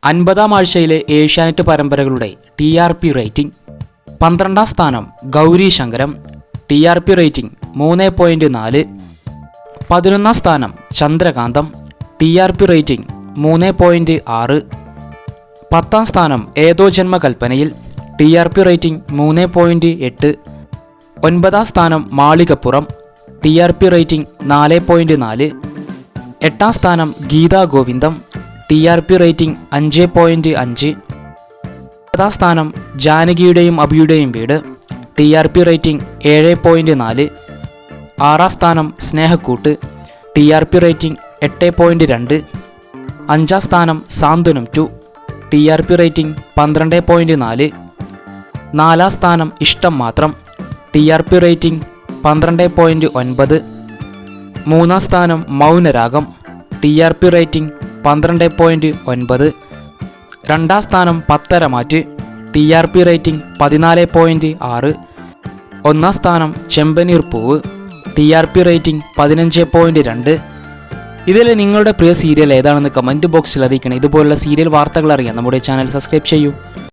50-ാം ആഴ്ചയിലെ Asianet പരമ്പരകളുടെ TRP rating. 12-ാം സ്ഥാനം ഗൗരി ശങ്കരം, TRP rating 3.4. 11-ാം സ്ഥാനം ചന്ദ്രകാന്തം, TRP റേറ്റിംഗ് 3.6. 10-ാം സ്ഥാനം ഏതോ ജന്മകൽപ്പനയിൽ, TRP റേറ്റിംഗ് 3.8. 9-ാം സ്ഥാനം മാളികപ്പുറം, TRP റേറ്റിംഗ് 4.4. 8-ാം സ്ഥാനം ഗീതാ ഗോവിന്ദം, TRP റേറ്റിംഗ് 5.5. 10-ാം സ്ഥാനം ജാനകിയുടെയും അഭിയുടെയും വീട്, TRP റേറ്റിംഗ് 7.4. 6-ാം സ്ഥാനം സ്നേഹക്കൂട്ട്, TRP റേറ്റിംഗ് 8.2. 5-ാം സ്ഥാനം സാന്ത്വനം 2, TRP റേറ്റിംഗ് 12.4. 4-ാം സ്ഥാനം ഇഷ്ടം മാത്രം, TRP റേറ്റിംഗ് 12.9. 3-ാം സ്ഥാനം മൗനരാഗം, TRP റേറ്റിംഗ് 12.9. 2-ാം സ്ഥാനം പത്തരമാറ്റ്, TRP റേറ്റിംഗ് 14.6. 1-ാം സ്ഥാനം ചെമ്പനീർ പൂവ്, TRP റേറ്റിംഗ് 15.2. ഇതിൽ നിങ്ങളുടെ പ്രിയ സീരിയൽ ഏതാണെന്ന് കമൻറ്റ് ബോക്സിൽ അറിയിക്കണം. ഇതുപോലുള്ള സീരിയൽ വാർത്തകൾ അറിയാൻ നമ്മുടെ ചാനൽ സബ്സ്ക്രൈബ് ചെയ്യൂ.